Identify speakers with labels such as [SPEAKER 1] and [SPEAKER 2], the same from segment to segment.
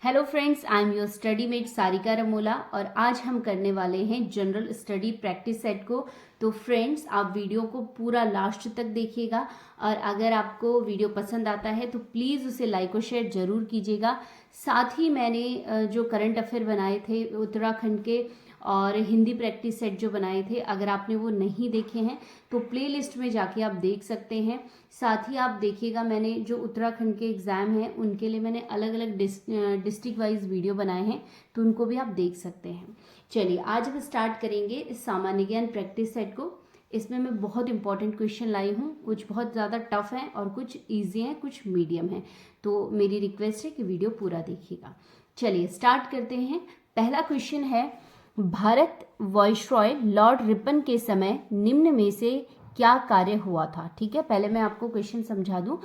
[SPEAKER 1] Hello friends, I am your study mate Sarika Ramola और आज हम करने वाले हैं जनरल स्टडी प्रैक्टिस सेट को। तो फ्रेंड्स, आप वीडियो को पूरा लास्ट तक देखिएगा और अगर आपको वीडियो पसंद आता है तो प्लीज़ उसे लाइक और शेयर ज़रूर कीजिएगा। साथ ही मैंने जो करंट अफेयर बनाए थे उत्तराखंड के और हिंदी प्रैक्टिस सेट जो बनाए थे, अगर आपने वो नहीं देखे हैं तो प्लेलिस्ट में जाके आप देख सकते हैं। साथ ही आप देखिएगा, मैंने जो उत्तराखंड के एग्ज़ाम हैं उनके लिए मैंने अलग अलग डिस्ट्रिक्ट वाइज वीडियो बनाए हैं, तो उनको भी आप देख सकते हैं। चलिए आज हम स्टार्ट करेंगे इस सामान्य ज्ञान प्रैक्टिस सेट को। इसमें मैं बहुत इंपॉर्टेंट क्वेश्चन लाई हूँ, कुछ बहुत ज़्यादा टफ हैं और कुछ ईजी हैं, कुछ मीडियम हैं। तो मेरी रिक्वेस्ट है कि वीडियो पूरा देखिएगा। चलिए स्टार्ट करते हैं। पहला क्वेश्चन है, भारत वाइसरॉय लॉर्ड रिपन के समय निम्न में से क्या कार्य हुआ था। ठीक है, पहले मैं आपको क्वेश्चन समझा दूं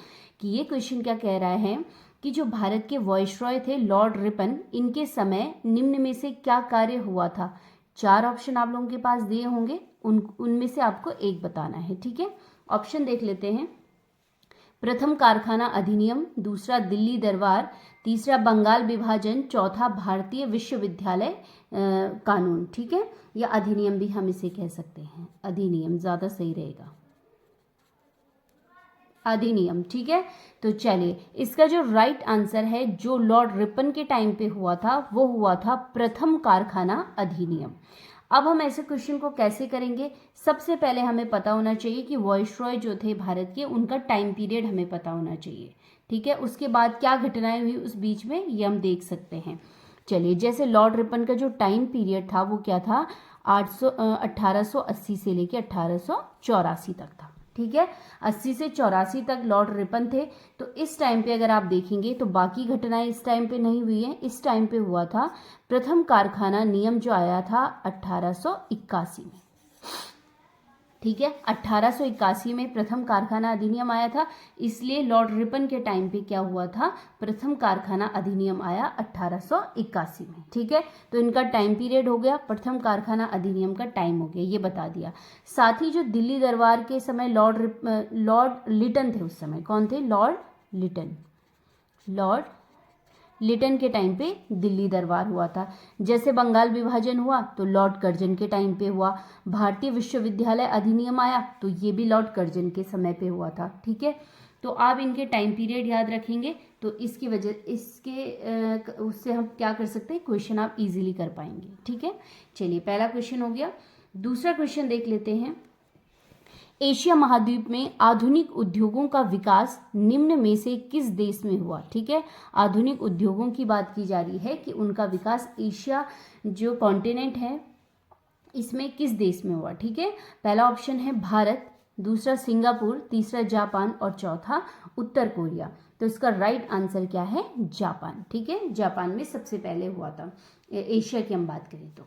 [SPEAKER 1] कि ये क्वेश्चन क्या कह रहा है कि जो भारत के वाइसरॉय थे लॉर्ड रिपन, इनके समय निम्न में से क्या कार्य हुआ था। 4 ऑप्शन आप लोगों के पास दिए होंगे, उनमें से आपको एक बताना है। ठीक है, ऑप्शन देख लेते हैं। प्रथम कारखाना अधिनियम, दूसरा दिल्ली दरबार, तीसरा बंगाल विभाजन, चौथा भारतीय विश्वविद्यालय कानून। ठीक है, या अधिनियम भी हम इसे कह सकते हैं, अधिनियम ज़्यादा सही रहेगा, अधिनियम। ठीक है, तो चलिए इसका जो राइट आंसर है, जो लॉर्ड रिपन के टाइम पे हुआ था वो हुआ था प्रथम कारखाना अधिनियम। अब हम ऐसे क्वेश्चन को कैसे करेंगे, सबसे पहले हमें पता होना चाहिए कि वाइसरॉय जो थे भारत के, उनका टाइम पीरियड हमें पता होना चाहिए। ठीक है, उसके बाद क्या घटनाएं हुई उस बीच में ये हम देख सकते हैं। चलिए, जैसे लॉर्ड रिपन का जो टाइम पीरियड था वो क्या था, 1880 से लेके 1884 तक था। ठीक है, 80 से 84 तक लॉर्ड रिपन थे। तो इस टाइम पे अगर आप देखेंगे तो बाकी घटनाएं इस टाइम पे नहीं हुई हैं। इस टाइम पे हुआ था प्रथम कारखाना नियम जो आया था 1881 में। ठीक है, 1881 में प्रथम कारखाना अधिनियम आया था, इसलिए लॉर्ड रिपन के टाइम पे क्या हुआ था, प्रथम कारखाना अधिनियम आया 1881 में। ठीक है, तो इनका टाइम पीरियड हो गया, प्रथम कारखाना अधिनियम का टाइम हो गया, ये बता दिया। साथ ही जो दिल्ली दरबार के समय लॉर्ड लिटन थे, उस समय कौन थे, लॉर्ड लिटन के टाइम पे दिल्ली दरबार हुआ था। जैसे बंगाल विभाजन हुआ तो लॉर्ड कर्जन के टाइम पे हुआ। भारतीय विश्वविद्यालय अधिनियम आया तो ये भी लॉर्ड कर्जन के समय पे हुआ था। ठीक है, तो आप इनके टाइम पीरियड याद रखेंगे तो इसकी वजह उससे हम क्या कर सकते हैं, क्वेश्चन आप इजीली कर पाएंगे। ठीक है, चलिए पहला क्वेश्चन हो गया। दूसरा क्वेश्चन देख लेते हैं। एशिया महाद्वीप में आधुनिक उद्योगों का विकास निम्न में से किस देश में हुआ। ठीक है, आधुनिक उद्योगों की बात की जा रही है कि उनका विकास एशिया जो कॉन्टिनेंट है इसमें किस देश में हुआ। ठीक है, पहला ऑप्शन है भारत, दूसरा सिंगापुर, तीसरा जापान और चौथा उत्तर कोरिया। तो इसका राइट आंसर क्या है, जापान। ठीक है, जापान में सबसे पहले हुआ था, एशिया की हम बात करें तो।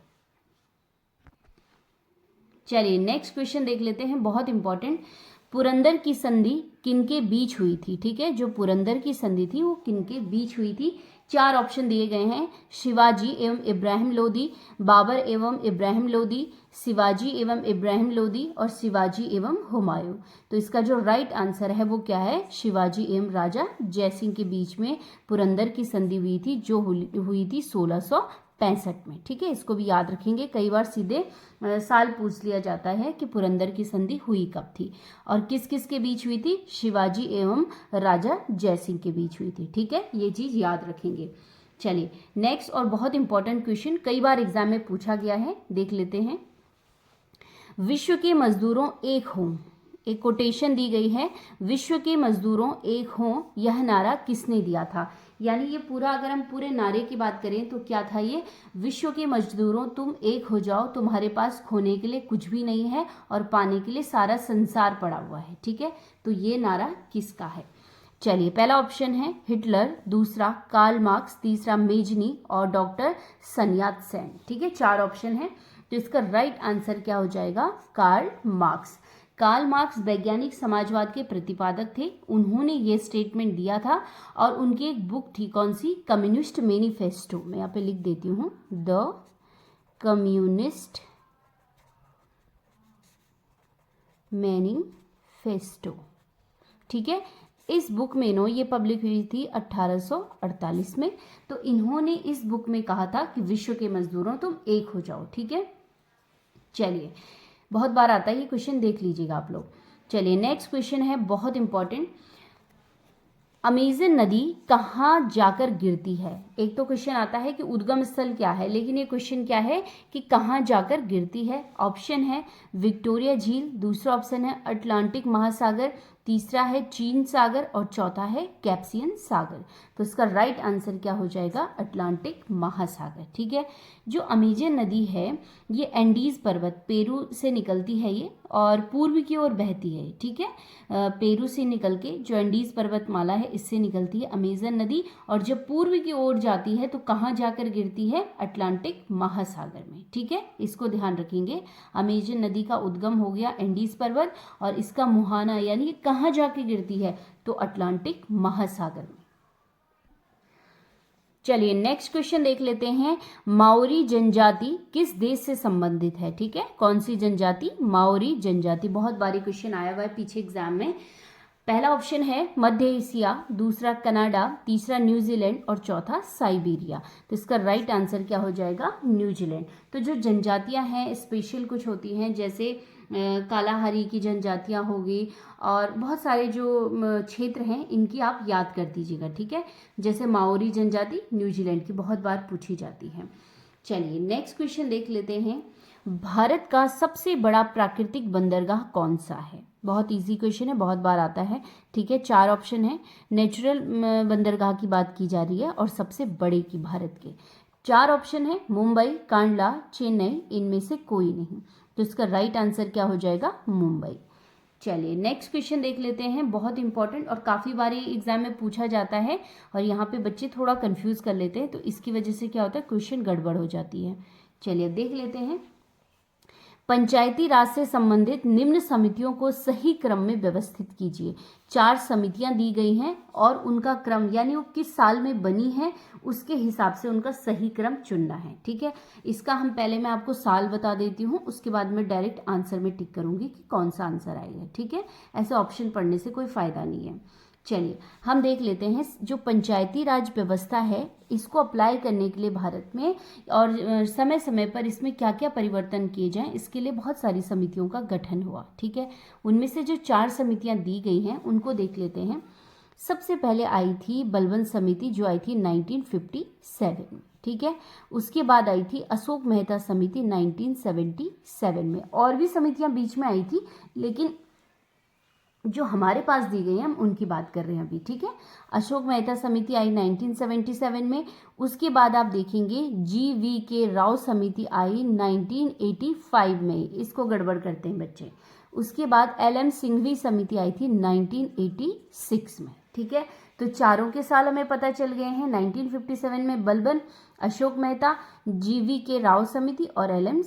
[SPEAKER 1] चलिए नेक्स्ट क्वेश्चन देख लेते हैं, बहुत इंपॉर्टेंट। पुरंदर की संधि किनके बीच हुई थी। ठीक है, जो पुरंदर की संधि थी वो किनके बीच हुई थी। 4 ऑप्शन दिए गए हैं, शिवाजी एवं इब्राहिम लोदी, बाबर एवं इब्राहिम लोदी, शिवाजी एवं इब्राहिम लोदी और शिवाजी एवं हुमायूं। तो इसका जो राइट आंसर है वो क्या है, शिवाजी एवं राजा जयसिंह के बीच में पुरंदर की संधि हुई थी, जो हुई थी 1665 में। ठीक है, इसको भी याद रखेंगे, कई बार सीधे साल पूछ लिया जाता है कि पुरंदर की संधि हुई कब थी और किस किस के बीच हुई थी, शिवाजी एवं राजा जयसिंह के बीच हुई थी। ठीक है, ये चीज़ याद रखेंगे। चलिए नेक्स्ट और बहुत इंपॉर्टेंट क्वेश्चन, कई बार एग्जाम में पूछा गया है, देख लेते हैं। विश्व के मजदूरों एक हों, एक कोटेशन दी गई है, विश्व के मजदूरों एक हों, यह नारा किसने दिया था। यानी ये पूरा, अगर हम पूरे नारे की बात करें तो क्या था ये, विश्व के मजदूरों तुम एक हो जाओ, तुम्हारे पास खोने के लिए कुछ भी नहीं है और पाने के लिए सारा संसार पड़ा हुआ है। ठीक है, तो ये नारा किसका है। चलिए पहला ऑप्शन है हिटलर, दूसरा कार्ल मार्क्स, तीसरा मेजनी और डॉक्टर सन्यात सेन। ठीक है, 4 ऑप्शन है, तो इसका राइट आंसर क्या हो जाएगा, कार्ल मार्क्स। कार्ल मार्क्स वैज्ञानिक समाजवाद के प्रतिपादक थे, उन्होंने ये स्टेटमेंट दिया था और उनकी एक बुक थी, कौन सी, कम्युनिस्ट मैनिफेस्टो। मैं यहाँ पे लिख देती हूँ, द कम्युनिस्ट मैनिफेस्टो। ठीक है, इस बुक में ये पब्लिक हुई थी 1848 में। तो इन्होंने इस बुक में कहा था कि विश्व के मजदूरों तुम एक हो जाओ, ठीक है। चलिए, बहुत बार आता है ये क्वेश्चन, देख लीजिएगा आप लोग। चलिए नेक्स्ट क्वेश्चन है बहुत इंपॉर्टेंट, अमेजन नदी कहाँ जाकर गिरती है। एक तो क्वेश्चन आता है कि उद्गम स्थल क्या है, लेकिन ये क्वेश्चन क्या है कि कहाँ जाकर गिरती है। ऑप्शन है विक्टोरिया झील, दूसरा ऑप्शन है अटलांटिक महासागर, तीसरा है चीन सागर और चौथा है कैप्सियन सागर। तो इसका राइट आंसर क्या हो जाएगा, अटलांटिक महासागर, ठीक है। जो अमेजन नदी है ये एंडीज पर्वत पेरू से निकलती है ये, और पूर्व की ओर बहती है, ठीक है। पेरू से निकल के जो एंडीज पर्वतमाला है इससे निकलती है अमेजन नदी, और जब पूर्व की ओर जाती है तो कहाँ जाकर गिरती है, अटलांटिक महासागर में, ठीक है। इसको ध्यान रखेंगे, अमेजन नदी का उद्गम हो गया एंडीज पर्वत, और इसका मुहाना यानी कहाँ जाके गिरती है, तो अटलांटिक महासागर में। चलिए नेक्स्ट क्वेश्चन देख लेते हैं, माओरी जनजाति किस देश से संबंधित है, ठीक है। कौन सी जनजाति, माओरी जनजाति। बहुत बारी क्वेश्चन आया हुआ है पीछे एग्जाम में। पहला ऑप्शन है मध्य एशिया, दूसरा कनाडा, तीसरा न्यूजीलैंड और चौथा साइबेरिया। तो इसका राइट आंसर क्या हो जाएगा, न्यूजीलैंड। तो जो जनजातियां हैं स्पेशल कुछ होती हैं, जैसे कालाहारी की जनजातियां होगी, और बहुत सारे जो क्षेत्र हैं इनकी आप याद कर दीजिएगा, ठीक है। जैसे माओरी जनजाति न्यूजीलैंड की बहुत बार पूछी जाती है। चलिए नेक्स्ट क्वेश्चन देख लेते हैं, भारत का सबसे बड़ा प्राकृतिक बंदरगाह कौन सा है। बहुत इजी क्वेश्चन है, बहुत बार आता है, ठीक है। 4 ऑप्शन है, नेचुरल बंदरगाह की बात की जा रही है और सबसे बड़े की भारत के। 4 ऑप्शन है, मुंबई, कांडला, चेन्नई, इनमें से कोई नहीं। तो इसका राइट आंसर क्या हो जाएगा, मुंबई। चलिए नेक्स्ट क्वेश्चन देख लेते हैं, बहुत इंपॉर्टेंट और काफ़ी बार एग्जाम में पूछा जाता है, और यहाँ पे बच्चे थोड़ा कंफ्यूज कर लेते हैं, तो इसकी वजह से क्या होता है, क्वेश्चन गड़बड़ हो जाती है। चलिए देख लेते हैं, पंचायती राज से संबंधित निम्न समितियों को सही क्रम में व्यवस्थित कीजिए। 4 समितियां दी गई हैं और उनका क्रम यानी वो किस साल में बनी है उसके हिसाब से उनका सही क्रम चुनना है, ठीक है। इसका हम पहले मैं आपको साल बता देती हूँ, उसके बाद में डायरेक्ट आंसर में टिक करूंगी कि कौन सा आंसर आएगा, ठीक है। ऐसे ऑप्शन पढ़ने से कोई फायदा नहीं है। चलिए हम देख लेते हैं, जो पंचायती राज व्यवस्था है इसको अप्लाई करने के लिए भारत में और समय समय पर इसमें क्या क्या परिवर्तन किए जाएं, इसके लिए बहुत सारी समितियों का गठन हुआ, ठीक है। उनमें से जो 4 समितियां दी गई हैं उनको देख लेते हैं। सबसे पहले आई थी बलवंत समिति, जो आई थी 1957 में, ठीक है। उसके बाद आई थी अशोक मेहता समिति 1977 में। और भी समितियां बीच में आई थी, लेकिन जो हमारे पास दी गई है हम उनकी बात कर रहे हैं अभी, ठीक है। अशोक मेहता समिति आई 1977 में। उसके बाद आप देखेंगे GV राव समिति आई 1985 में, इसको गड़बड़ करते हैं बच्चे। उसके बाद LM सिंघवी समिति आई थी 1986 में, ठीक है। तो चारों के साल हमें पता चल गए हैं, 1957 में बलबन, अशोक मेहता, GV राव समिति और LM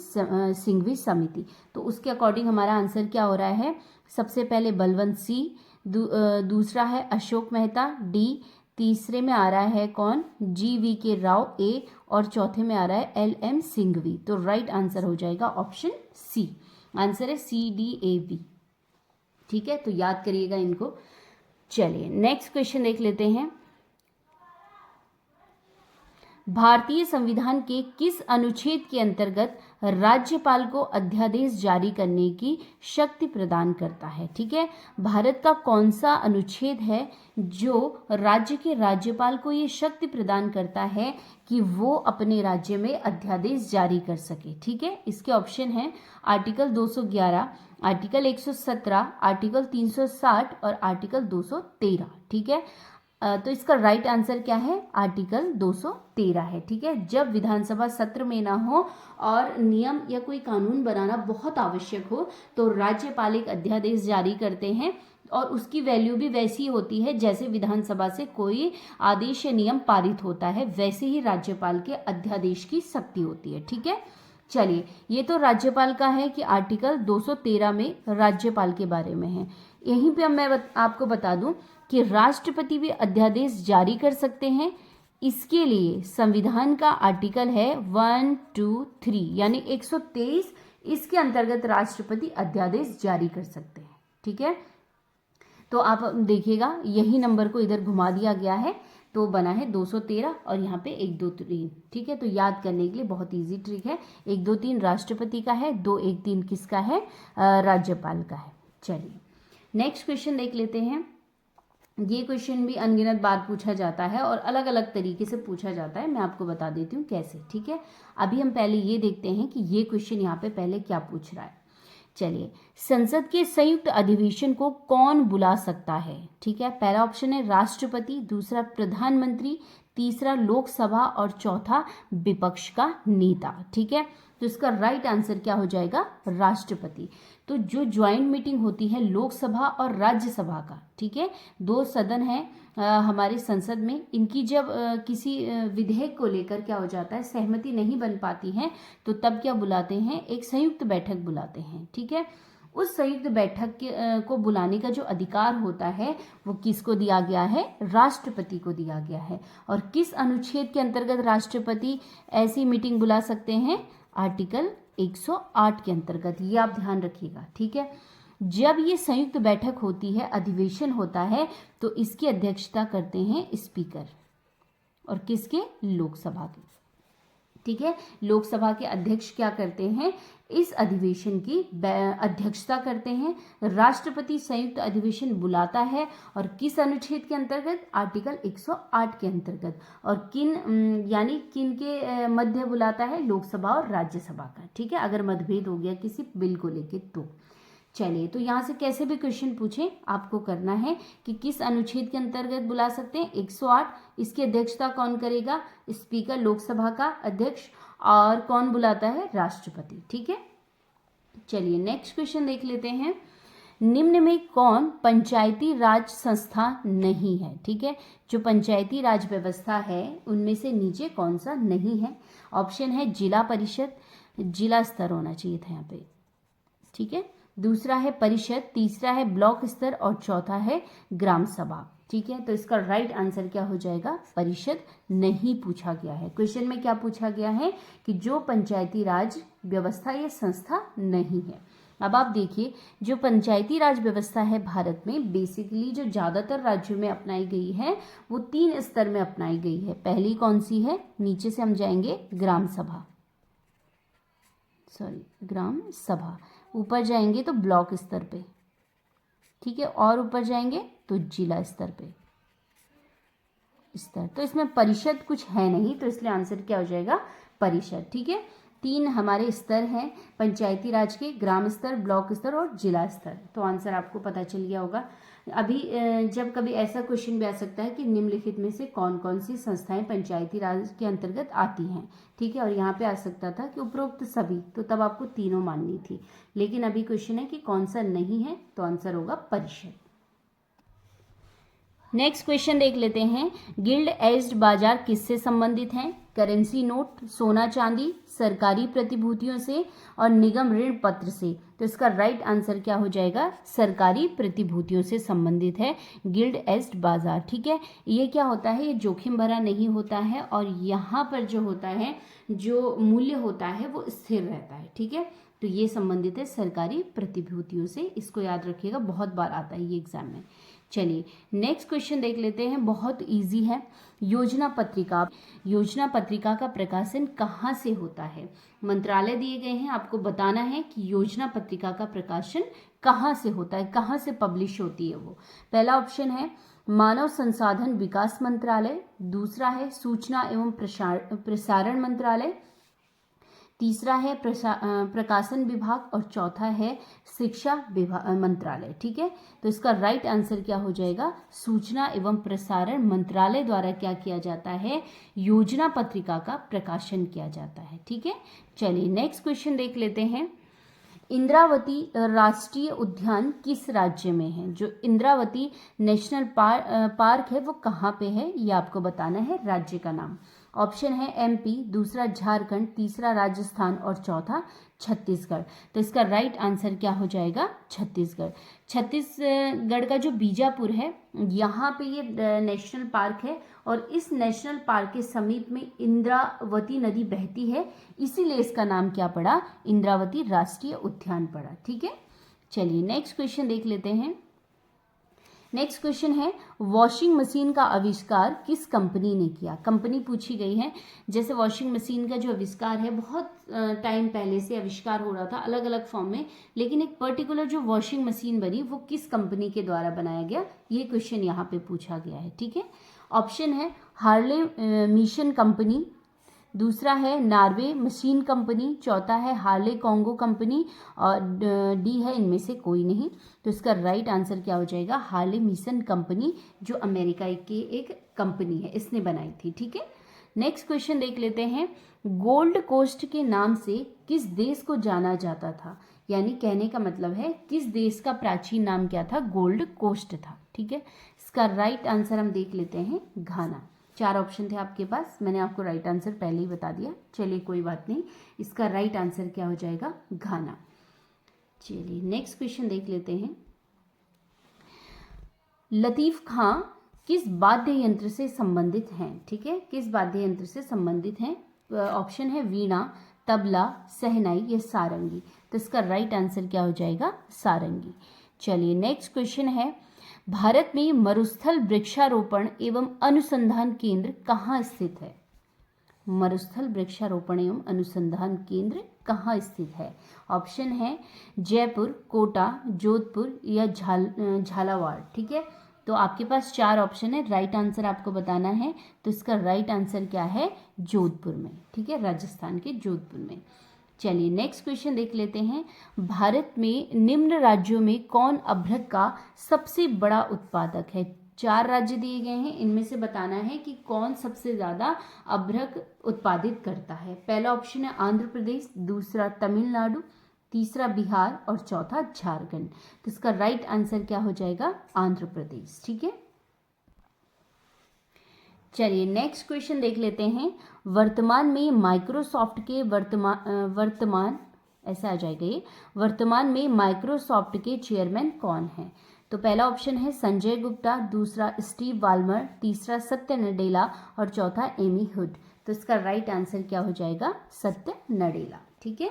[SPEAKER 1] सिंघवी समिति। तो उसके अकॉर्डिंग हमारा आंसर क्या हो रहा है, सबसे पहले बलवंत C, दूसरा है अशोक मेहता D, तीसरे में आ रहा है कौन, GV राव A, और चौथे में आ रहा है LM सिंघवी। तो राइट आंसर हो जाएगा ऑप्शन C। आंसर है CDAB, ठीक है। तो याद करिएगा इनको। चलिए नेक्स्ट क्वेश्चन देख लेते हैं, भारतीय संविधान के किस अनुच्छेद के अंतर्गत राज्यपाल को अध्यादेश जारी करने की शक्ति प्रदान करता है, ठीक है। भारत का कौन सा अनुच्छेद है जो राज्य के राज्यपाल को ये शक्ति प्रदान करता है कि वो अपने राज्य में अध्यादेश जारी कर सके, ठीक है। इसके ऑप्शन हैं आर्टिकल 211, आर्टिकल 117, आर्टिकल 360 और आर्टिकल 213, ठीक है। तो इसका राइट आंसर क्या है, आर्टिकल 213 है, ठीक है। जब विधानसभा सत्र में ना हो और नियम या कोई कानून बनाना बहुत आवश्यक हो तो राज्यपाल एक अध्यादेश जारी करते हैं, और उसकी वैल्यू भी वैसी होती है जैसे विधानसभा से कोई आदेश या नियम पारित होता है, वैसे ही राज्यपाल के अध्यादेश की शक्ति होती है, ठीक है। चलिए ये तो राज्यपाल का है कि आर्टिकल 213 में राज्यपाल के बारे में है। यहीं पे मैं आपको बता दूं कि राष्ट्रपति भी अध्यादेश जारी कर सकते हैं। इसके लिए संविधान का आर्टिकल है 1, 2, 3 यानी 123, इसके अंतर्गत राष्ट्रपति अध्यादेश जारी कर सकते हैं, ठीक है। तो आप देखिएगा यही नंबर को इधर घुमा दिया गया है तो बना है 213 और यहाँ पे 1 2 3। ठीक है, तो याद करने के लिए बहुत इजी ट्रिक है। 1 2 3 राष्ट्रपति का है, 2 1 3 किसका है, राज्यपाल का है। चलिए नेक्स्ट क्वेश्चन देख लेते हैं। ये क्वेश्चन भी अनगिनत बार पूछा जाता है और अलग अलग तरीके से पूछा जाता है, मैं आपको बता देती हूँ कैसे। ठीक है, अभी हम पहले ये देखते हैं कि ये क्वेश्चन यहाँ पे पहले क्या पूछ रहा है। चलिए, संसद के संयुक्त अधिवेशन को कौन बुला सकता है। ठीक है, पहला ऑप्शन है राष्ट्रपति, दूसरा प्रधानमंत्री, तीसरा लोकसभा और चौथा विपक्ष का नेता। ठीक है, तो इसका राइट आंसर क्या हो जाएगा, राष्ट्रपति। तो जो ज्वाइंट मीटिंग होती है लोकसभा और राज्यसभा का, ठीक है, 2 सदन है हमारे संसद में, इनकी जब किसी विधेयक को लेकर क्या हो जाता है, सहमति नहीं बन पाती है, तो तब क्या बुलाते हैं, एक संयुक्त बैठक बुलाते हैं। ठीक है, उस संयुक्त बैठक को बुलाने का जो अधिकार होता है वो किसको दिया गया है, राष्ट्रपति को दिया गया है। और किस अनुच्छेद के अंतर्गत राष्ट्रपति ऐसी मीटिंग बुला सकते हैं, आर्टिकल 108 के अंतर्गत, ये आप ध्यान रखिएगा। ठीक है, जब ये संयुक्त बैठक होती है, अधिवेशन होता है, तो इसकी अध्यक्षता करते हैं स्पीकर, और किसके, लोकसभा के। ठीक है, लोकसभा के अध्यक्ष क्या करते हैं, इस अधिवेशन की अध्यक्षता करते हैं। राष्ट्रपति संयुक्त अधिवेशन बुलाता है और किस अनुच्छेद के अंतर्गत, आर्टिकल 108 के अंतर्गत। और यानी किन के मध्य बुलाता है, लोकसभा और राज्यसभा का। ठीक है, अगर मतभेद हो गया किसी बिल को लेके तो। चलिए, तो यहाँ से कैसे भी क्वेश्चन पूछे आपको करना है कि किस अनुच्छेद के अंतर्गत बुला सकते हैं, 108। इसकी अध्यक्षता कौन करेगा, स्पीकर, लोकसभा का अध्यक्ष, और कौन बुलाता है, राष्ट्रपति। ठीक है, चलिए नेक्स्ट क्वेश्चन देख लेते हैं। निम्न में कौन पंचायती राज संस्था नहीं है। ठीक है, जो पंचायती राज व्यवस्था है उनमें से नीचे कौन सा नहीं है। ऑप्शन है जिला परिषद, जिला स्तर होना चाहिए था यहाँ पे। ठीक है, दूसरा है परिषद, तीसरा है ब्लॉक स्तर और चौथा है ग्राम सभा। ठीक है, तो इसका राइट आंसर क्या हो जाएगा, परिषद नहीं पूछा गया है। क्वेश्चन में क्या पूछा गया है कि जो पंचायती राज व्यवस्था ये संस्था नहीं है। अब आप देखिए, जो पंचायती राज व्यवस्था है भारत में, बेसिकली जो ज़्यादातर राज्यों में अपनाई गई है वो 3 स्तर में अपनाई गई है। पहली कौन सी है, नीचे से हम जाएंगे ग्राम सभा, ग्राम सभा, ऊपर जाएंगे तो ब्लॉक स्तर पे। ठीक है, और ऊपर जाएंगे तो जिला स्तर पे स्तर। तो इसमें परिषद कुछ है नहीं, तो इसलिए आंसर क्या हो जाएगा, परिषद। ठीक है, 3 हमारे स्तर हैं पंचायती राज के, ग्राम स्तर, ब्लॉक स्तर और जिला स्तर। तो आंसर आपको पता चल गया होगा। अभी जब कभी ऐसा क्वेश्चन भी आ सकता है कि निम्नलिखित में से कौन कौन सी संस्थाएं पंचायती राज के अंतर्गत आती हैं। ठीक है, और यहाँ पे आ सकता था कि उपरोक्त सभी, तो तब आपको तीनों माननी थी। लेकिन अभी क्वेश्चन है कि कौन सा नहीं है, तो आंसर होगा परिषद। नेक्स्ट क्वेश्चन देख लेते हैं। गिल्ड एज्ड बाजार किससे संबंधित हैं, करेंसी नोट, सोना चांदी, सरकारी प्रतिभूतियों से और निगम ऋण पत्र से। तो इसका राइट आंसर क्या हो जाएगा, सरकारी प्रतिभूतियों से संबंधित है गिल्ड एज्ड बाजार। ठीक है, ये क्या होता है, ये जोखिम भरा नहीं होता है और यहाँ पर जो होता है, जो मूल्य होता है वो स्थिर रहता है। ठीक है, तो ये संबंधित है सरकारी प्रतिभूतियों से। इसको याद रखिएगा, बहुत बार आता है ये एग्जाम में। चलिए नेक्स्ट क्वेश्चन देख लेते हैं, बहुत इजी है। योजना पत्रिका, योजना पत्रिका का प्रकाशन कहाँ से होता है। मंत्रालय दिए गए हैं, आपको बताना है कि योजना पत्रिका का प्रकाशन कहाँ से होता है, कहाँ से पब्लिश होती है वो। पहला ऑप्शन है मानव संसाधन विकास मंत्रालय, दूसरा है सूचना एवं प्रसारण मंत्रालय, तीसरा है प्रकाशन विभाग और चौथा है शिक्षा मंत्रालय। ठीक है, तो इसका राइट आंसर क्या हो जाएगा, सूचना एवं प्रसारण मंत्रालय द्वारा क्या किया जाता है, योजना पत्रिका का प्रकाशन किया जाता है। ठीक है, चलिए नेक्स्ट क्वेश्चन देख लेते हैं। इंद्रावती राष्ट्रीय उद्यान किस राज्य में है। जो इंद्रावती नेशनल पार्क है वो कहाँ पे है, ये आपको बताना है राज्य का नाम। ऑप्शन है एमपी, दूसरा झारखंड, तीसरा राजस्थान और चौथा छत्तीसगढ़। तो इसका राइट आंसर क्या हो जाएगा, छत्तीसगढ़। छत्तीसगढ़ का जो बीजापुर है, यहाँ पे ये नेशनल पार्क है और इस नेशनल पार्क के समीप में इंद्रावती नदी बहती है, इसीलिए इसका नाम क्या पड़ा, इंद्रावती राष्ट्रीय उद्यान पड़ा। ठीक है, चलिए नेक्स्ट क्वेश्चन देख लेते हैं। नेक्स्ट क्वेश्चन है वॉशिंग मशीन का आविष्कार किस कंपनी ने किया। कंपनी पूछी गई है। जैसे वॉशिंग मशीन का जो आविष्कार है बहुत टाइम पहले से आविष्कार हो रहा था अलग अलग फॉर्म में, लेकिन एक पर्टिकुलर जो वॉशिंग मशीन बनी वो किस कंपनी के द्वारा बनाया गया, ये क्वेश्चन यहाँ पे पूछा गया है। ठीक है, ऑप्शन है हार्ले मिशन कंपनी, दूसरा है नॉर्वे मशीन कंपनी, चौथा है हार्ले कॉन्गो कंपनी और डी है इनमें से कोई नहीं। तो इसका राइट आंसर क्या हो जाएगा, हार्ले मिशन कंपनी, जो अमेरिका की एक कंपनी है, इसने बनाई थी। ठीक है, नेक्स्ट क्वेश्चन देख लेते हैं। गोल्ड कोस्ट के नाम से किस देश को जाना जाता था, यानी कहने का मतलब है किस देश का प्राचीन नाम क्या था, गोल्ड कोस्ट था। ठीक है, इसका राइट आंसर हम देख लेते हैं घाना। 4 ऑप्शन थे आपके पास, मैंने आपको राइट आंसर पहले ही बता दिया। चलिए कोई बात नहीं, इसका राइट आंसर क्या हो जाएगा, घाना। चलिए नेक्स्ट क्वेश्चन देख लेते हैं। लतीफ़ खां किस वाद्य यंत्र से संबंधित हैं। ठीक है, किस वाद्य यंत्र से संबंधित हैं। ऑप्शन है वीणा, तबला, सहनाई या सारंगी। तो इसका राइट आंसर क्या हो जाएगा, सारंगी। चलिए नेक्स्ट क्वेश्चन है। भारत में मरुस्थल वृक्षारोपण एवं अनुसंधान केंद्र कहाँ स्थित है। मरुस्थल वृक्षारोपण एवं अनुसंधान केंद्र कहाँ स्थित है। ऑप्शन है जयपुर, कोटा, जोधपुर या झालावाड़। ठीक है, तो आपके पास 4 ऑप्शन है, राइट आंसर आपको बताना है। तो इसका राइट आंसर क्या है, जोधपुर में। ठीक है, राजस्थान के जोधपुर में। चलिए नेक्स्ट क्वेश्चन देख लेते हैं। भारत में निम्न राज्यों में कौन अभ्रक का सबसे बड़ा उत्पादक है। 4 राज्य दिए गए हैं, इनमें से बताना है कि कौन सबसे ज़्यादा अभ्रक उत्पादित करता है। पहला ऑप्शन है आंध्र प्रदेश, दूसरा तमिलनाडु, तीसरा बिहार और चौथा झारखंड। तो इसका राइट आंसर क्या हो जाएगा, आंध्र प्रदेश। ठीक है, चलिए नेक्स्ट क्वेश्चन देख लेते हैं। वर्तमान में माइक्रोसॉफ्ट के वर्तमान ऐसा आ जाएगा ये, वर्तमान में माइक्रोसॉफ्ट के चेयरमैन कौन हैं। तो पहला ऑप्शन है संजय गुप्ता, दूसरा स्टीव बाल्मर, तीसरा सत्य नडेला और चौथा एमी हुड। तो इसका राइट आंसर क्या हो जाएगा, सत्य नडेला। ठीक है,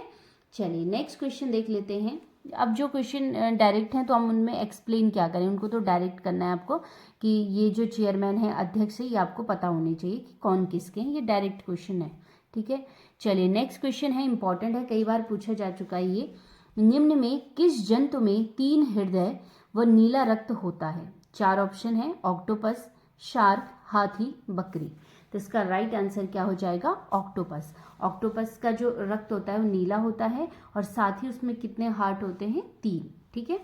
[SPEAKER 1] चलिए नेक्स्ट क्वेश्चन देख लेते हैं। अब जो क्वेश्चन डायरेक्ट हैं तो हम उनमें एक्सप्लेन क्या करें, उनको तो डायरेक्ट करना है आपको कि ये जो चेयरमैन है, अध्यक्ष है, ये आपको पता होनी चाहिए कि कौन किसके हैं। ये डायरेक्ट क्वेश्चन है। ठीक है, चलिए नेक्स्ट क्वेश्चन है, इंपॉर्टेंट है, कई बार पूछा जा चुका है ये। निम्न में किस जंतु में 3 हृदय व नीला रक्त होता है। 4 ऑप्शन है ऑक्टोपस, शार्क, हाथी, बकरी। तो इसका राइट आंसर क्या हो जाएगा, ऑक्टोपस। ऑक्टोपस का जो रक्त होता है वो नीला होता है और साथ ही उसमें कितने हार्ट होते हैं, 3। ठीक है,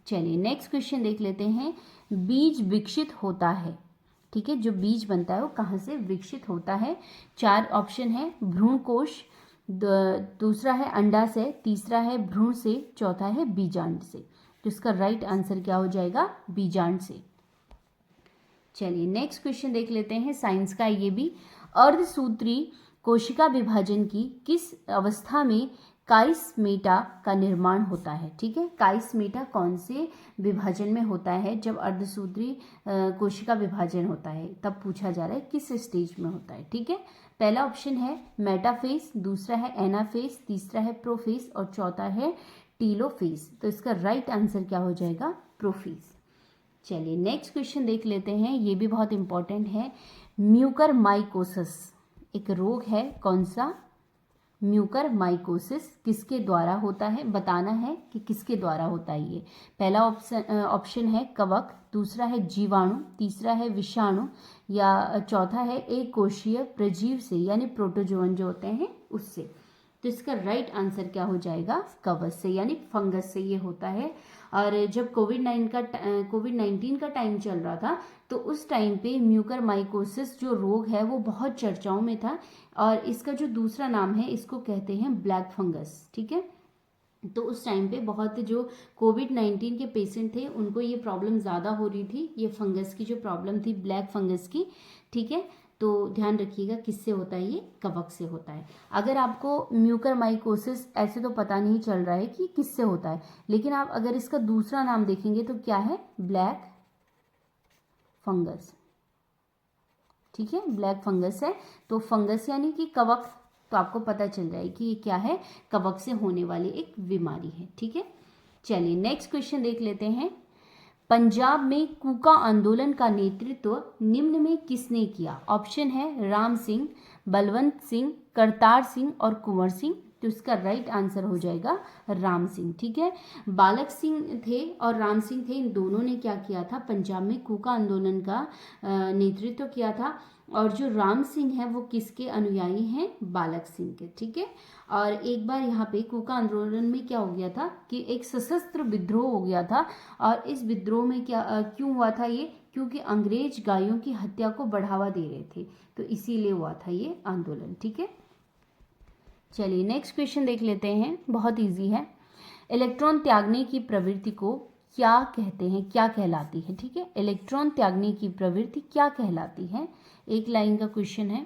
[SPEAKER 1] चलिए नेक्स्ट क्वेश्चन देख लेते हैं। बीज विकसित होता है, ठीक है, जो बीज बनता है वो कहाँ से विकसित होता है। 4 ऑप्शन है भ्रूणकोश, दूसरा है अंडा से, तीसरा है भ्रूण से, चौथा है बीजांड से। तो इसका राइट आंसर क्या हो जाएगा, बीजांड से। चलिए नेक्स्ट क्वेश्चन देख लेते हैं, साइंस का ये भी। अर्धसूत्री कोशिका विभाजन की किस अवस्था में काइस्मेटा का निर्माण होता है। ठीक है, काइस्मेटा कौन से विभाजन में होता है, जब अर्धसूत्री कोशिका विभाजन होता है तब पूछा जा रहा है किस स्टेज में होता है। ठीक है, पहला ऑप्शन है मेटाफेज, दूसरा है एनाफेज, तीसरा है प्रोफेज और चौथा है टीलोफेज। तो इसका राइट आंसर क्या हो जाएगा, प्रोफेज। चलिए नेक्स्ट क्वेश्चन देख लेते हैं, ये भी बहुत इंपॉर्टेंट है। म्यूकरमाइकोसिस एक रोग है, कौन सा, म्यूकरमाइकोसिस किसके द्वारा होता है, बताना है कि किसके द्वारा होता है ये। पहला ऑप्शन है कवक, दूसरा है जीवाणु, तीसरा है विषाणु या चौथा है एक कोशीय प्रजीव से, यानी प्रोटोजोअन जो होते हैं उससे। तो इसका राइट आंसर क्या हो जाएगा, कवच से, यानी फंगस से ये होता है। और जब कोविड-19 का टाइम चल रहा था तो उस टाइम पे म्यूकरमाइकोसिस जो रोग है वो बहुत चर्चाओं में था और इसका जो दूसरा नाम है इसको कहते हैं ब्लैक फंगस। ठीक है, तो उस टाइम पे बहुत जो कोविड-19 के पेशेंट थे उनको ये प्रॉब्लम ज़्यादा हो रही थी, ये फंगस की जो प्रॉब्लम थी, ब्लैक फंगस की। ठीक है, तो ध्यान रखिएगा किससे होता है, ये कवक से होता है। अगर आपको म्यूकरमाइकोसिस ऐसे तो पता नहीं चल रहा है कि किससे होता है, लेकिन आप अगर इसका दूसरा नाम देखेंगे तो क्या है, ब्लैक फंगस। ठीक है, ब्लैक फंगस है, तो फंगस यानी कि कवक, तो आपको पता चल जाए कि ये क्या है, कवक से होने वाली एक बीमारी है। ठीक है, चलिए नेक्स्ट क्वेश्चन देख लेते हैं। पंजाब में कूका आंदोलन का नेतृत्व निम्न में किसने किया? ऑप्शन है राम सिंह, बलवंत सिंह, करतार सिंह और कुंवर सिंह। तो इसका राइट आंसर हो जाएगा राम सिंह। ठीक है, बालक सिंह थे और राम सिंह थे, इन दोनों ने क्या किया था? पंजाब में कूका आंदोलन का नेतृत्व किया था। और जो राम सिंह है वो किसके अनुयायी हैं? बालक सिंह के। ठीक है, और एक बार यहाँ पे कूका आंदोलन में क्या हो गया था कि एक सशस्त्र विद्रोह हो गया था। और इस विद्रोह में क्या क्यों हुआ था ये? क्योंकि अंग्रेज गायों की हत्या को बढ़ावा दे रहे थे, तो इसीलिए हुआ था ये आंदोलन। ठीक है, चलिए नेक्स्ट क्वेश्चन देख लेते हैं, बहुत इजी है। इलेक्ट्रॉन त्यागने की प्रवृत्ति को क्या कहते हैं, क्या कहलाती है? ठीक है, इलेक्ट्रॉन त्यागने की प्रवृत्ति क्या कहलाती है? एक लाइन का क्वेश्चन है,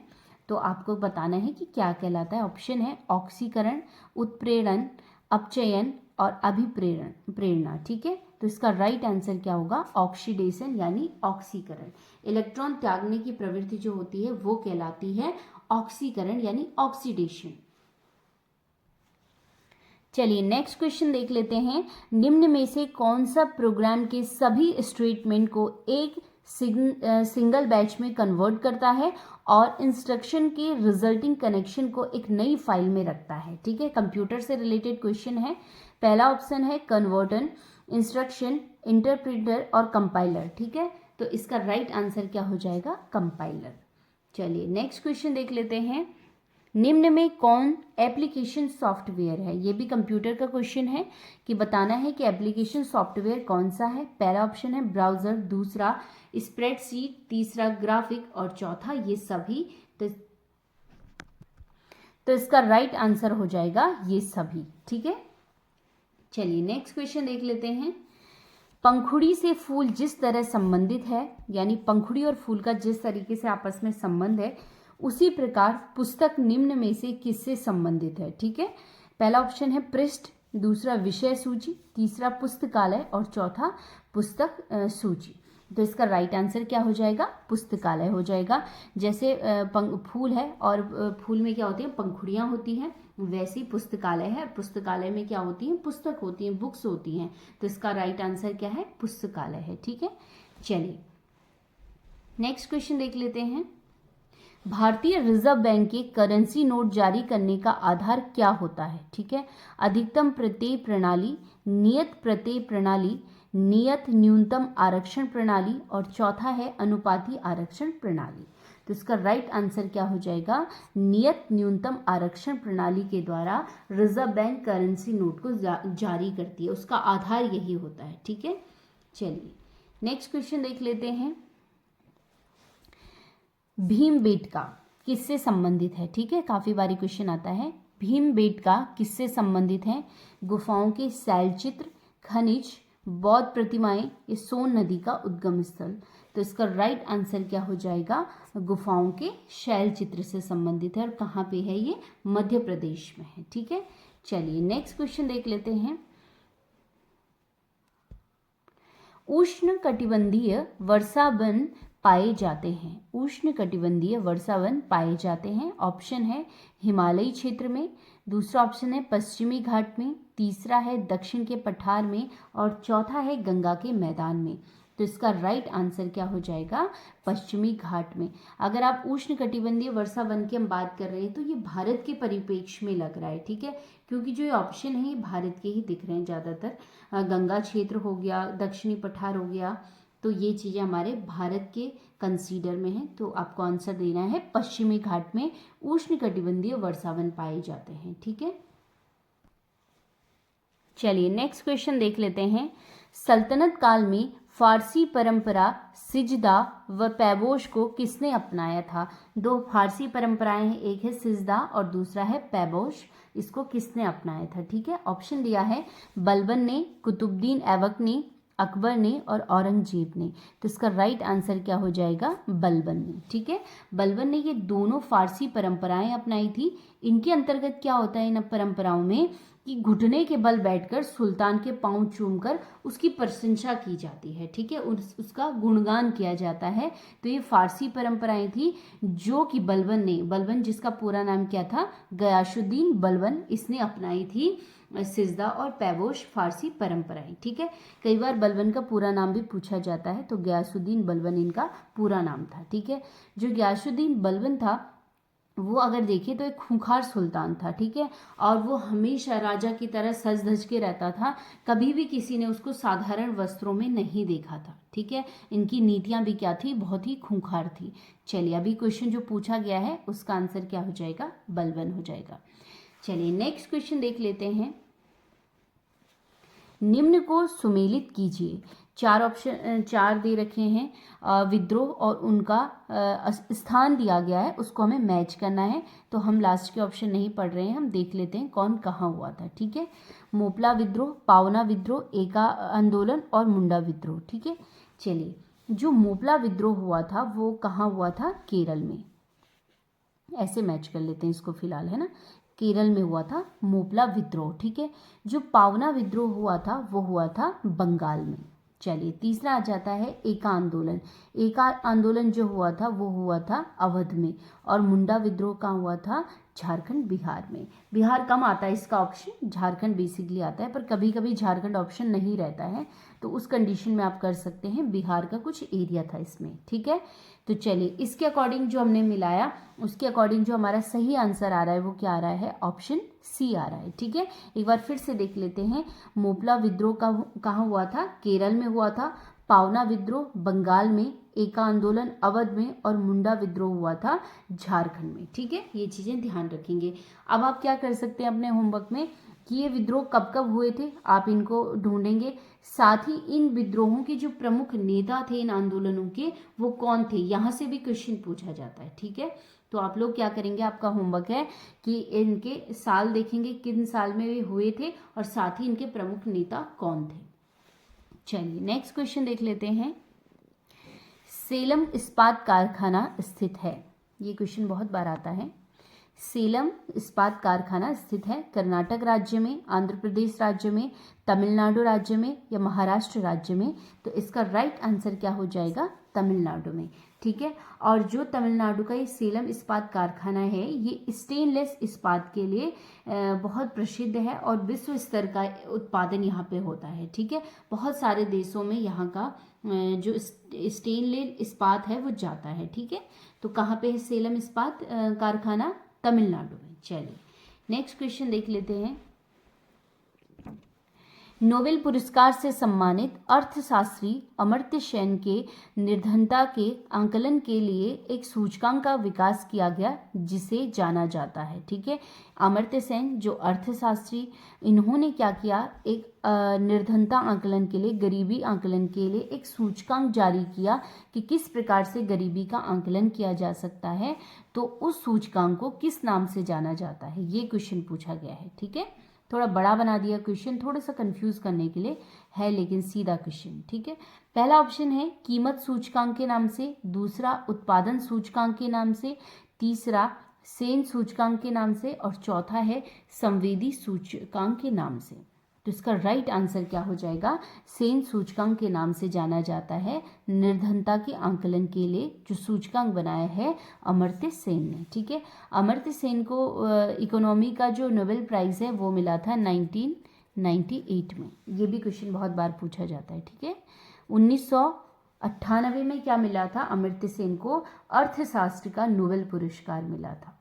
[SPEAKER 1] तो आपको बताना है कि क्या कहलाता है। ऑप्शन है ऑक्सीकरण, उत्प्रेरण, अपचयन और प्रेरणा। ठीक है, तो इसका राइट आंसर क्या होगा? ऑक्सीडेशन यानी ऑक्सीकरण। इलेक्ट्रॉन त्यागने की प्रवृत्ति जो होती है वो कहलाती है ऑक्सीकरण यानी ऑक्सीडेशन। चलिए नेक्स्ट क्वेश्चन देख लेते हैं। निम्न में से कौन सा प्रोग्राम के सभी स्टेटमेंट को एक सिंगल बैच में कन्वर्ट करता है और इंस्ट्रक्शन के रिजल्टिंग कनेक्शन को एक नई फाइल में रखता है? ठीक है, कंप्यूटर से रिलेटेड क्वेश्चन है। पहला ऑप्शन है कन्वर्टर, इंस्ट्रक्शन, इंटरप्रेटर और कंपाइलर। ठीक है, तो इसका राइट आंसर क्या हो जाएगा? कंपाइलर। चलिए नेक्स्ट क्वेश्चन देख लेते हैं। निम्न में कौन एप्लीकेशन सॉफ्टवेयर है? ये भी कंप्यूटर का क्वेश्चन है कि बताना है कि एप्लीकेशन सॉफ्टवेयर कौन सा है। पहला ऑप्शन है ब्राउज़र, दूसरा स्प्रेडशीट, तीसरा ग्राफिक और चौथा ये सभी। तो इसका राइट आंसर हो जाएगा ये सभी। ठीक है, चलिए नेक्स्ट क्वेश्चन देख लेते हैं। पंखुड़ी से फूल जिस तरह संबंधित है, यानी पंखुड़ी और फूल का जिस तरीके से आपस में संबंध है, उसी प्रकार पुस्तक निम्न में से किससे संबंधित है? ठीक है, पहला ऑप्शन है पृष्ठ, दूसरा विषय सूची, तीसरा पुस्तकालय और चौथा पुस्तक सूची। तो इसका राइट आंसर क्या हो जाएगा? पुस्तकालय हो जाएगा। जैसे फूल है और फूल में क्या होती है? पंखुड़ियाँ होती हैं, वैसे ही पुस्तकालय है, पुस्तकालय में क्या होती है? पुस्तक होती हैं, बुक्स होती हैं। तो इसका राइट आंसर क्या है? पुस्तकालय है। ठीक है, चलिए नेक्स्ट क्वेश्चन देख लेते हैं। भारतीय रिजर्व बैंक के करेंसी नोट जारी करने का आधार क्या होता है? ठीक है, अधिकतम प्रत्यय प्रणाली, नियत प्रत्यय प्रणाली, नियत न्यूनतम आरक्षण प्रणाली और चौथा है अनुपाती आरक्षण प्रणाली। तो इसका राइट आंसर क्या हो जाएगा? नियत न्यूनतम आरक्षण प्रणाली के द्वारा रिजर्व बैंक करेंसी नोट को जारी करती है, उसका आधार यही होता है। ठीक है, चलिए नेक्स्ट क्वेश्चन देख लेते हैं। भीमबेटका किससे संबंधित है? ठीक है, काफी बारी क्वेश्चन आता है। भीमबेटका किससे संबंधित है? गुफाओं के शैलचित्र, खनिज, बौद्ध प्रतिमाएं, ये सोन नदी का उद्गम स्थल। तो इसका राइट आंसर क्या हो जाएगा? गुफाओं के शैलचित्र से संबंधित है। और कहाँ पे है ये? मध्य प्रदेश में है। ठीक है, चलिए नेक्स्ट क्वेश्चन देख लेते हैं। उष्ण कटिबंधीय वर्षावन पाए जाते हैं। उष्ण कटिबंधीय वर्षावन पाए जाते हैं। ऑप्शन है हिमालयी क्षेत्र में, दूसरा ऑप्शन है पश्चिमी घाट में, तीसरा है दक्षिण के पठार में और चौथा है गंगा के मैदान में। तो इसका राइट आंसर क्या हो जाएगा? पश्चिमी घाट में। अगर आप उष्ण कटिबंधीय वर्षावन की हम बात कर रहे हैं तो ये भारत के परिप्रेक्ष्य में लग रहा है। ठीक है, क्योंकि जो ये ऑप्शन है ये भारत के ही दिख रहे हैं ज़्यादातर। गंगा क्षेत्र हो गया, दक्षिणी पठार हो गया, तो ये चीज़ें हमारे भारत के कंसीडर में हैं। तो आपको आंसर देना है पश्चिमी घाट में उष्ण कटिबंधीय वर्षावन पाए जाते हैं। ठीक है, चलिए नेक्स्ट क्वेश्चन देख लेते हैं। सल्तनत काल में फारसी परंपरा सिजदा व पैबोश को किसने अपनाया था? दो फारसी परंपराएं हैं, एक है सिजदा और दूसरा है पैबोश। इसको किसने अपनाया था? ठीक है, ऑप्शन दिया है बलबन ने, कुतुबुद्दीन ऐबक ने, अकबर ने और औरंगजेब ने। तो इसका राइट आंसर क्या हो जाएगा? बलबन ने। ठीक है, बलबन ने ये दोनों फारसी परंपराएं अपनाई थी। इनके अंतर्गत क्या होता है इन परंपराओं में कि घुटने के बल बैठकर सुल्तान के पांव चूमकर उसकी प्रशंसा की जाती है, ठीक है, उसका गुणगान किया जाता है। तो ये फारसी परंपराएं थी जो कि बलबन जिसका पूरा नाम क्या था, गयासुद्दीन बलबन, इसने अपनाई थी सिजदा और पैबोश फारसी परंपराएं, ठीक है। कई बार बलबन का पूरा नाम भी पूछा जाता है, तो गयासुद्दीन बलबन इनका पूरा नाम था, ठीक है। जो गयासुद्दीन बलबन था वो अगर देखें तो एक खूंखार सुल्तान था, ठीक है, और वो हमेशा राजा की तरह सज धज के रहता था, कभी भी किसी ने उसको साधारण वस्त्रों में नहीं देखा था, ठीक है। इनकी नीतियां भी क्या थी, बहुत ही खूंखार थी। चलिए अभी क्वेश्चन जो पूछा गया है उसका आंसर क्या हो जाएगा, बलबन हो जाएगा। चलिए नेक्स्ट क्वेश्चन देख लेते हैं। निम्न को सुमेलित कीजिए। चार दे रखे हैं, विद्रोह और उनका स्थान दिया गया है, उसको हमें मैच करना है। तो हम लास्ट के ऑप्शन नहीं पढ़ रहे हैं, हम देख लेते हैं कौन कहाँ हुआ था, ठीक है। मोपला विद्रोह, पावना विद्रोह, एका आंदोलन और मुंडा विद्रोह, ठीक है। चलिए जो मोपला विद्रोह हुआ था वो कहाँ हुआ था, केरल में। ऐसे मैच कर लेते हैं इसको फिलहाल, है ना। केरल में हुआ था मोपला विद्रोह, ठीक है। जो पावना विद्रोह हुआ था वो हुआ था बंगाल में। चलिए तीसरा आ जाता है एका आंदोलन। एका आंदोलन जो हुआ था वो हुआ था अवध में, और मुंडा विद्रोह कहाँ हुआ था, झारखंड बिहार में। बिहार कम आता है इसका ऑप्शन, झारखंड बेसिकली आता है, पर कभी कभी झारखंड ऑप्शन नहीं रहता है, तो उस कंडीशन में आप कर सकते हैं, बिहार का कुछ एरिया था इसमें, ठीक है। तो चलिए इसके अकॉर्डिंग जो हमने मिलाया उसके अकॉर्डिंग जो हमारा सही आंसर आ रहा है वो क्या आ रहा है, ऑप्शन सी आ रहा है, ठीक है। एक बार फिर से देख लेते हैं। मोपला विद्रोह का कहाँ हुआ था, केरल में हुआ था। पावना विद्रोह बंगाल में, एका आंदोलन अवध में, और मुंडा विद्रोह हुआ था झारखंड में, ठीक है। ये चीजें ध्यान रखेंगे। अब आप क्या कर सकते हैं अपने होमवर्क में कि ये विद्रोह कब कब हुए थे आप इनको ढूंढेंगे, साथ ही इन विद्रोहों के जो प्रमुख नेता थे इन आंदोलनों के वो कौन थे, यहाँ से भी क्वेश्चन पूछा जाता है, ठीक है। तो आप लोग क्या करेंगे, आपका होमवर्क है कि इनके साल देखेंगे किन साल में वे हुए थे और साथ ही इनके प्रमुख नेता कौन थे। चलिए नेक्स्ट क्वेश्चन देख लेते हैं। सेलम इस्पात कारखाना स्थित है, ये क्वेश्चन बहुत बार आता है। सेलम इस्पात कारखाना स्थित है कर्नाटक राज्य में, आंध्र प्रदेश राज्य में, तमिलनाडु राज्य में या महाराष्ट्र राज्य में। तो इसका राइट आंसर क्या हो जाएगा, तमिलनाडु में, ठीक है। और जो तमिलनाडु का ये सेलम इस्पात कारखाना है ये स्टेनलेस इस्पात के लिए बहुत प्रसिद्ध है और विश्व स्तर का उत्पादन यहाँ पे होता है, ठीक है। बहुत सारे देशों में यहाँ का जो स्टेनलेस इस्पात है वो जाता है, ठीक है। तो कहाँ पे है सेलम इस्पात कारखाना, तमिलनाडु में। चलिए नेक्स्ट क्वेश्चन देख लेते हैं। नोबेल पुरस्कार से सम्मानित अर्थशास्त्री अमर्त्य सेन के निर्धनता के आंकलन के लिए एक सूचकांक का विकास किया गया जिसे जाना जाता है, ठीक है। अमर्त्य सेन जो अर्थशास्त्री, इन्होंने क्या किया, एक निर्धनता आंकलन के लिए, गरीबी आंकलन के लिए एक सूचकांक जारी किया कि किस प्रकार से गरीबी का आंकलन किया जा सकता है। तो उस सूचकांक को किस नाम से जाना जाता है, ये क्वेश्चन पूछा गया है, ठीक है। थोड़ा बड़ा बना दिया क्वेश्चन, थोड़ा सा कंफ्यूज करने के लिए है, लेकिन सीधा क्वेश्चन, ठीक है। पहला ऑप्शन है कीमत सूचकांक के नाम से, दूसरा उत्पादन सूचकांक के नाम से, तीसरा सेन सूचकांक के नाम से, और चौथा है संवेदी सूचकांक के नाम से। तो इसका राइट आंसर क्या हो जाएगा, सेन सूचकांक के नाम से जाना जाता है निर्धनता के आंकलन के लिए जो सूचकांक बनाया है अमर्त्य सेन ने, ठीक है। अमर्त्य सेन को इकोनॉमी का जो नोबेल प्राइज है वो मिला था 1998 में। ये भी क्वेश्चन बहुत बार पूछा जाता है, ठीक है। 1998 में क्या मिला था, अमर्त्य सेन को अर्थशास्त्र का नोबेल पुरस्कार मिला था।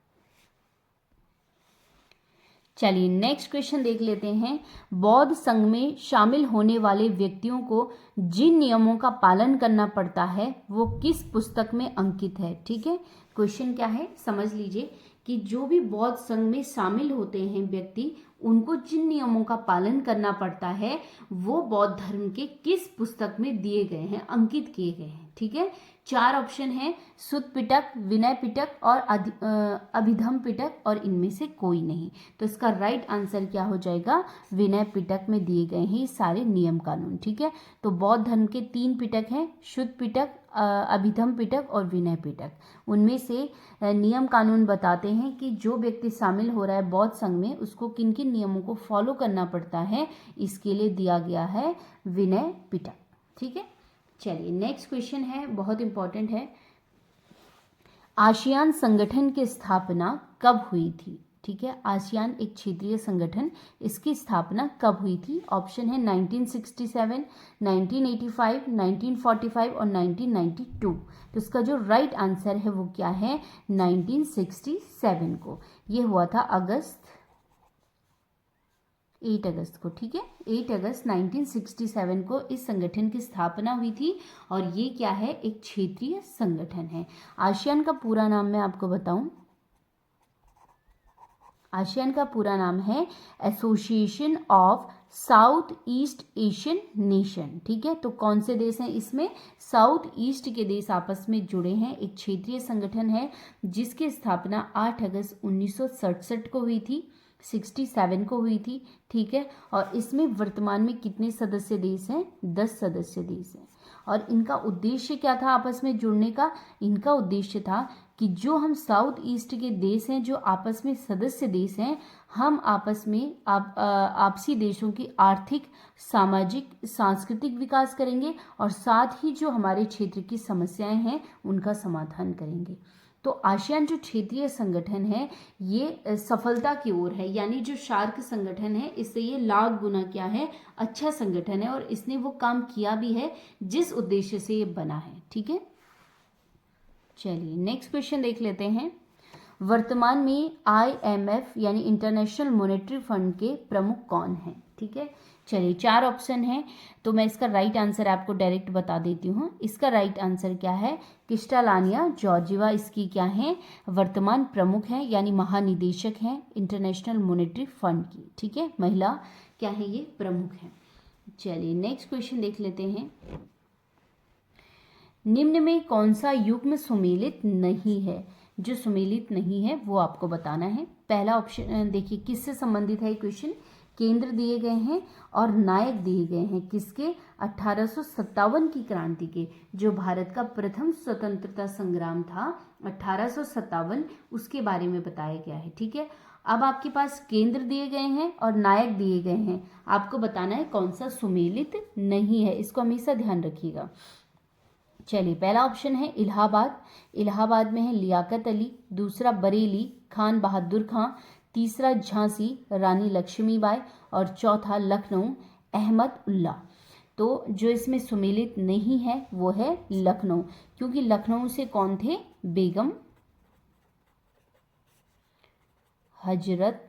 [SPEAKER 1] चलिए नेक्स्ट क्वेश्चन देख लेते हैं। बौद्ध संघ में शामिल होने वाले व्यक्तियों को जिन नियमों का पालन करना पड़ता है वो किस पुस्तक में अंकित है, ठीक है। क्वेश्चन क्या है समझ लीजिए कि जो भी बौद्ध संघ में शामिल होते हैं व्यक्ति, उनको जिन नियमों का पालन करना पड़ता है वो बौद्ध धर्म के किस पुस्तक में दिए गए हैं, अंकित किए गए हैं, ठीक है। चार ऑप्शन है, सुत्त पिटक, विनय पिटक और अभिधम पिटक, और इनमें से कोई नहीं। तो इसका राइट आंसर क्या हो जाएगा, विनय पिटक में दिए गए हैं ये सारे नियम कानून, ठीक है। तो बौद्ध धर्म के 3 पिटक हैं, शुद्ध पिटक, अभिधम पिटक और विनय पिटक। उनमें से नियम कानून बताते हैं कि जो व्यक्ति शामिल हो रहा है बौद्ध संघ में उसको किन किन नियमों को फॉलो करना पड़ता है, इसके लिए दिया गया है विनय पिटक। ठीक है, चलिए नेक्स्ट क्वेश्चन है, बहुत इंपॉर्टेंट है। आसियान संगठन की स्थापना कब हुई थी? ठीक है, आसियान एक क्षेत्रीय संगठन, इसकी स्थापना कब हुई थी? ऑप्शन है 1967, 1985, 1945 और 1992। तो इसका जो राइट आंसर है वो क्या है? 1967 को। ये हुआ था 8 अगस्त को। ठीक है, 8 अगस्त 1967 को इस संगठन की स्थापना हुई थी और ये क्या है? एक क्षेत्रीय संगठन है। आसियान का पूरा नाम मैं आपको बताऊं, आसियान का पूरा नाम है association of south east Asian nation. ठीक है, तो कौन से देश हैं इसमें? साउथ ईस्ट के देश आपस में जुड़े हैं। एक क्षेत्रीय संगठन है जिसकी स्थापना 8 अगस्त 1967 को हुई थी, 67 को हुई थी। ठीक है, और इसमें वर्तमान में कितने सदस्य देश हैं? 10 सदस्य देश हैं। और इनका उद्देश्य क्या था आपस में जुड़ने का? इनका उद्देश्य था कि जो हम साउथ ईस्ट के देश हैं, जो आपस में सदस्य देश हैं, हम आपस में आपसी देशों की आर्थिक, सामाजिक, सांस्कृतिक विकास करेंगे और साथ ही जो हमारे क्षेत्र की समस्याएं हैं उनका समाधान करेंगे। तो आसियान जो क्षेत्रीय संगठन है ये सफलता की ओर है, यानी जो शार्क संगठन है इससे ये लाख गुना क्या है? अच्छा संगठन है और इसने वो काम किया भी है जिस उद्देश्य से ये बना है। ठीक है, चलिए नेक्स्ट क्वेश्चन देख लेते हैं। वर्तमान में IMF यानी इंटरनेशनल मॉनेटरी फंड के प्रमुख कौन हैं? ठीक है, चलिए 4 ऑप्शन है, तो मैं इसका राइट आंसर आपको डायरेक्ट बता देती हूँ। इसका राइट आंसर क्या है? क्रिस्टालिना जॉर्जिवा इसकी क्या है? वर्तमान प्रमुख है, यानी महानिदेशक हैं इंटरनेशनल मॉनेटरी फंड की। ठीक है, महिला क्या है? ये प्रमुख है। चलिए नेक्स्ट क्वेश्चन देख लेते हैं। निम्न में कौन सा युग्म सुमेलित नहीं है? जो सुमेलित नहीं है वो आपको बताना है। पहला ऑप्शन देखिए, किससे संबंधित है ये क्वेश्चन? केंद्र दिए गए हैं और नायक दिए गए हैं। किसके? 1857 की क्रांति के, जो भारत का प्रथम स्वतंत्रता संग्राम था 1857, उसके बारे में बताया गया है। ठीक है, अब आपके पास केंद्र दिए गए हैं और नायक दिए गए हैं, आपको बताना है कौन सा सुमेलित नहीं है। इसको हमेशा ध्यान रखिएगा। चलिए, पहला ऑप्शन है इलाहाबाद, इलाहाबाद में है लियाकत अली। दूसरा बरेली, खान बहादुर खां। तीसरा झांसी, रानी लक्ष्मीबाई। और चौथा लखनऊ, अहमद उल्ला। तो जो इसमें सुमेलित नहीं है वो है लखनऊ, क्योंकि लखनऊ से कौन थे? बेगम हजरत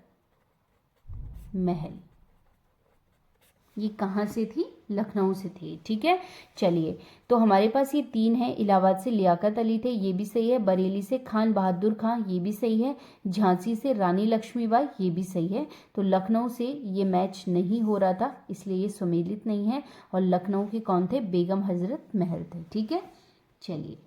[SPEAKER 1] महल। ये कहाँ से थी? लखनऊ से थी। ठीक है, चलिए तो हमारे पास ये 3 है। इलाहाबाद से लियाकत अली थे, ये भी सही है। बरेली से खान बहादुर खां, ये भी सही है। झांसी से रानी लक्ष्मीबाई, ये भी सही है। तो लखनऊ से ये मैच नहीं हो रहा था, इसलिए ये सुमेलित नहीं है। और लखनऊ के कौन थे? बेगम हजरत महल थे। ठीक है, चलिए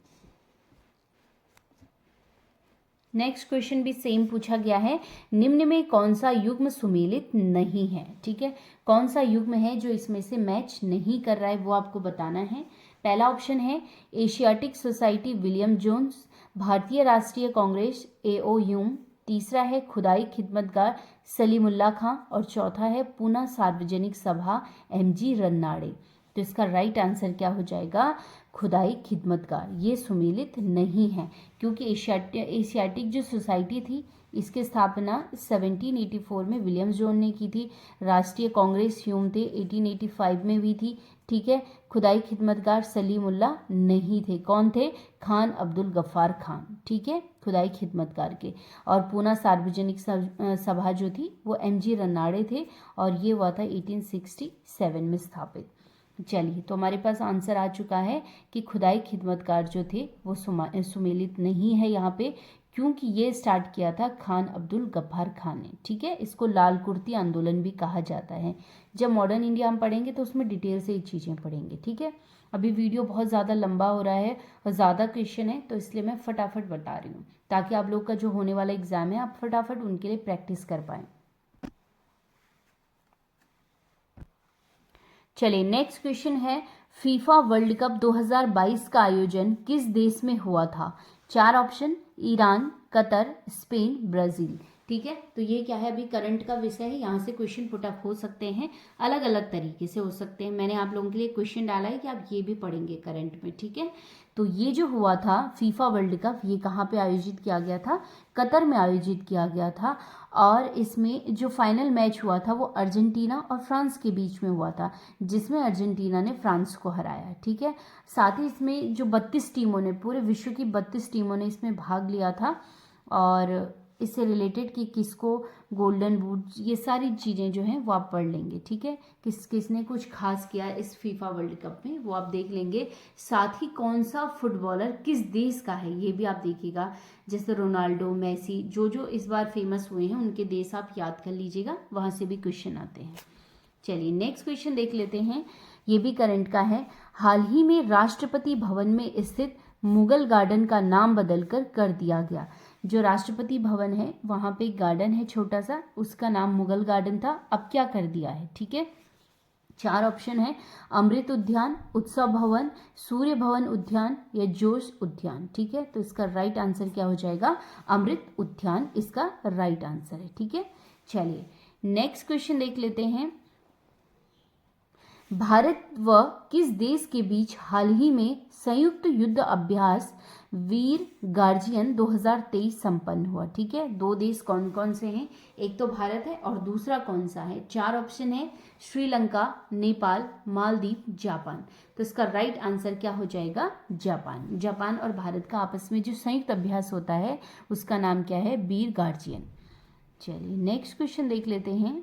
[SPEAKER 1] नेक्स्ट क्वेश्चन भी सेम पूछा गया है। निम्न में कौन सा युग्म सुमेलित नहीं है? ठीक है, कौन सा युग्म है जो इसमें से मैच नहीं कर रहा है वो आपको बताना है। पहला ऑप्शन है एशियाटिक सोसाइटी विलियम जोन्स, भारतीय राष्ट्रीय कांग्रेस AO ह्यूम। तीसरा है खुदाई खिदमतगार सलीमुल्लाह खां। और चौथा है पूना सार्वजनिक सभा MG रन्नाड़े। तो इसका राइट आंसर क्या हो जाएगा? खुदाई खिदमतगार। ये सुमेलित नहीं है, क्योंकि एशियाटिक जो सोसाइटी थी इसकी स्थापना 1784 में विलियम जोन ने की थी। राष्ट्रीय कांग्रेस ह्यूम थे 1885 में हुई थी। ठीक है, खुदाई खिदमतगार सलीमुल्लाह नहीं थे। कौन थे? खान अब्दुल गफ्फार खान। ठीक है, खुदाई खिदमतगार के। और पूना सार्वजनिक सभा जो थी वो MG रन्नाड़े थे और ये हुआ था 1867 में स्थापित। चलिए, तो हमारे पास आंसर आ चुका है कि खुदाई खिदमतगार जो थे वो सुमेलित नहीं है यहाँ पे, क्योंकि ये स्टार्ट किया था खान अब्दुल गफ्फार खान ने। ठीक है, इसको लाल कुर्ती आंदोलन भी कहा जाता है। जब मॉडर्न इंडिया हम पढ़ेंगे तो उसमें डिटेल से ये चीज़ें पढ़ेंगे। ठीक है, अभी वीडियो बहुत ज़्यादा लंबा हो रहा है और ज़्यादा क्वेश्चन है, तो इसलिए मैं फटाफट बता रही हूँ ताकि आप लोग का जो होने वाला एग्जाम है आप फटाफट उनके लिए प्रैक्टिस कर पाएँ। चलिए नेक्स्ट क्वेश्चन है, फीफा वर्ल्ड कप 2022 का आयोजन किस देश में हुआ था? 4 option, Iran, Qatar, Spain, Brazil. ठीक है। तो ये क्या है, अभी करंट का विषय है, यहाँ से क्वेश्चन पुट अप हो सकते हैं, अलग अलग तरीके से हो सकते हैं। मैंने आप लोगों के लिए क्वेश्चन डाला है कि आप ये भी पढ़ेंगे करंट में, ठीक है। तो ये जो हुआ था फीफा वर्ल्ड कप, ये कहाँ पे आयोजित किया गया था, कतर में आयोजित किया गया था। और इसमें जो फाइनल मैच हुआ था वो अर्जेंटीना और फ्रांस के बीच में हुआ था, जिसमें अर्जेंटीना ने फ्रांस को हराया, ठीक है। साथ ही इसमें जो 32 टीमों ने, पूरे विश्व की 32 टीमों ने इसमें भाग लिया था। और इससे रिलेटेड कि किसको गोल्डन बूट, ये सारी चीज़ें जो हैं वो आप पढ़ लेंगे, ठीक है। किसने कुछ खास किया इस फीफा वर्ल्ड कप में वो आप देख लेंगे। साथ ही कौन सा फुटबॉलर किस देश का है ये भी आप देखिएगा, जैसे रोनाल्डो, मेसी, जो जो इस बार फेमस हुए हैं उनके देश आप याद कर लीजिएगा, वहाँ से भी क्वेश्चन आते हैं। चलिए नेक्स्ट क्वेश्चन देख लेते हैं, ये भी करंट का है। हाल ही में राष्ट्रपति भवन में स्थित मुगल गार्डन का नाम बदलकर कर दिया गया। जो राष्ट्रपति भवन है वहाँ पे एक गार्डन है छोटा सा, उसका नाम मुगल गार्डन था, अब क्या कर दिया है, ठीक है। 4 ऑप्शन है, अमृत उद्यान, उत्सव भवन, सूर्य भवन उद्यान या जोश उद्यान, ठीक है। तो इसका राइट आंसर क्या हो जाएगा, अमृत उद्यान इसका राइट आंसर है, ठीक है। चलिए नेक्स्ट क्वेश्चन देख लेते हैं। भारत व किस देश के बीच हाल ही में संयुक्त युद्ध अभ्यास वीर गार्जियन 2023 संपन्न हुआ, ठीक है। 2 देश कौन कौन से हैं, एक तो भारत है और दूसरा कौन सा है। 4 ऑप्शन है, श्रीलंका, नेपाल, मालदीव, जापान। तो इसका राइट आंसर क्या हो जाएगा, जापान। जापान और भारत का आपस में जो संयुक्त अभ्यास होता है उसका नाम क्या है, वीर गार्जियन। चलिए नेक्स्ट क्वेश्चन देख लेते हैं,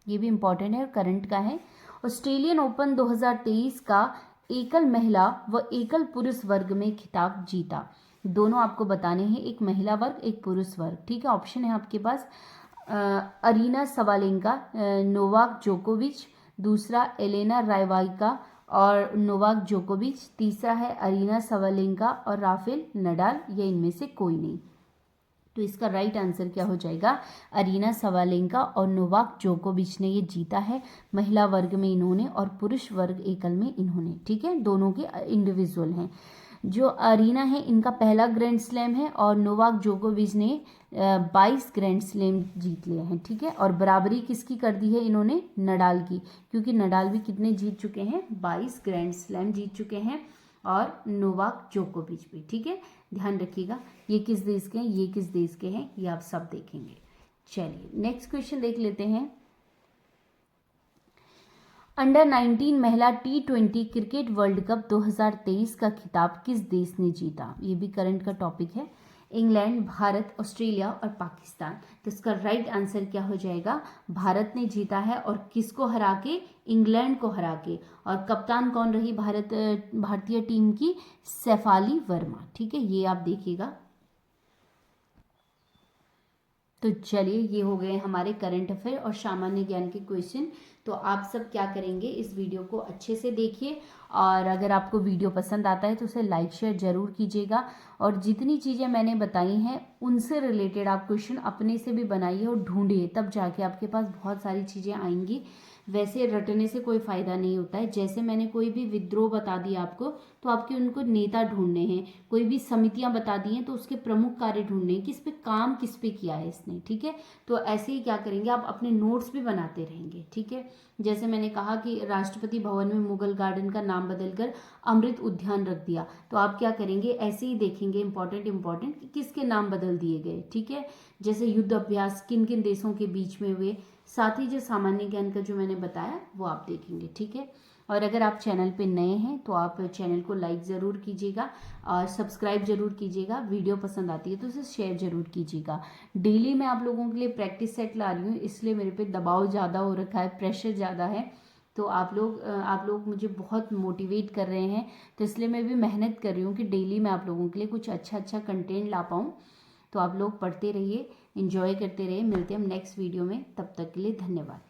[SPEAKER 1] ये भी इंपॉर्टेंट है और करंट का है। ऑस्ट्रेलियन ओपन 2023 का एकल महिला व एकल पुरुष वर्ग में खिताब जीता। दोनों आपको बताने हैं, एक महिला वर्ग एक पुरुष वर्ग, ठीक है। ऑप्शन है आपके पास, अरीना सवालेंका, नोवाक जोकोविच, दूसरा एलेना रायवाइका और नोवाक जोकोविच, तीसरा है अरीना सवालेंका और राफेल नडाल, या इनमें से कोई नहीं। तो इसका राइट आंसर क्या हो जाएगा, अरीना सवालेंका और नोवाक जोकोविच ने ये जीता है। महिला वर्ग में इन्होंने और पुरुष वर्ग एकल में इन्होंने, ठीक है। दोनों के इंडिविजुअल हैं। जो अरीना है इनका पहला ग्रैंड स्लैम है और नोवाक जोकोविच ने 22 ग्रैंड स्लैम जीत लिए हैं, ठीक है। और बराबरी किसकी कर दी है इन्होंने, नडाल की, क्योंकि नडाल भी कितने जीत चुके हैं, 22 ग्रैंड स्लैम जीत चुके हैं, और नोवाक जोकोविच भी, ठीक है। ध्यान रखिएगा ये किस देश के हैं, ये किस देश के हैं, ये आप सब देखेंगे। चलिए नेक्स्ट क्वेश्चन देख लेते हैं। अंडर 19 महिला T20 क्रिकेट वर्ल्ड कप 2023 का खिताब किस देश ने जीता, ये भी करंट का टॉपिक है। इंग्लैंड, भारत, ऑस्ट्रेलिया और पाकिस्तान। तो इसका राइट आंसर क्या हो जाएगा, भारत ने जीता है, और किसको हरा के, इंग्लैंड को हरा के। और कप्तान कौन रही भारतीय टीम की, शेफाली वर्मा, ठीक है। ये आप देखिएगा। तो चलिए ये हो गए हमारे करंट अफेयर और सामान्य ज्ञान के क्वेश्चन। तो आप सब क्या करेंगे, इस वीडियो को अच्छे से देखिए, और अगर आपको वीडियो पसंद आता है तो उसे लाइक शेयर जरूर कीजिएगा। और जितनी चीज़ें मैंने बताई हैं उनसे रिलेटेड आप क्वेश्चन अपने से भी बनाइए और ढूंढिए, तब जाके आपके पास बहुत सारी चीज़ें आएंगी। वैसे रटने से कोई फ़ायदा नहीं होता है। जैसे मैंने कोई भी विद्रोह बता दिया आपको, तो आपके उनको नेता ढूंढने हैं। कोई भी समितियां बता दी हैं तो उसके प्रमुख कार्य ढूंढने हैं, किस पे काम किस पे किया है इसने, ठीक है। तो ऐसे ही क्या करेंगे, आप अपने नोट्स भी बनाते रहेंगे, ठीक है। जैसे मैंने कहा कि राष्ट्रपति भवन में मुगल गार्डन का नाम बदलकर अमृत उद्यान रख दिया, तो आप क्या करेंगे, ऐसे ही देखेंगे इंपॉर्टेंट कि किसके नाम बदल दिए गए, ठीक है। जैसे युद्ध अभ्यास किन किन देशों के बीच में हुए, साथ ही जो सामान्य ज्ञान का जो मैंने बताया वो आप देखेंगे, ठीक है। और अगर आप चैनल पे नए हैं तो आप चैनल को लाइक ज़रूर कीजिएगा और सब्सक्राइब जरूर कीजिएगा। वीडियो पसंद आती है तो उसे शेयर जरूर कीजिएगा। डेली मैं आप लोगों के लिए प्रैक्टिस सेट ला रही हूँ, इसलिए मेरे पे दबाव ज़्यादा हो रखा है, प्रेशर ज़्यादा है। तो आप लोग मुझे बहुत मोटिवेट कर रहे हैं, तो इसलिए मैं भी मेहनत कर रही हूँ कि डेली मैं आप लोगों के लिए कुछ अच्छा कंटेंट ला पाऊँ। तो आप लोग पढ़ते रहिए, एंजॉय करते रहिए। मिलते हैं हम नेक्स्ट वीडियो में, तब तक के लिए धन्यवाद।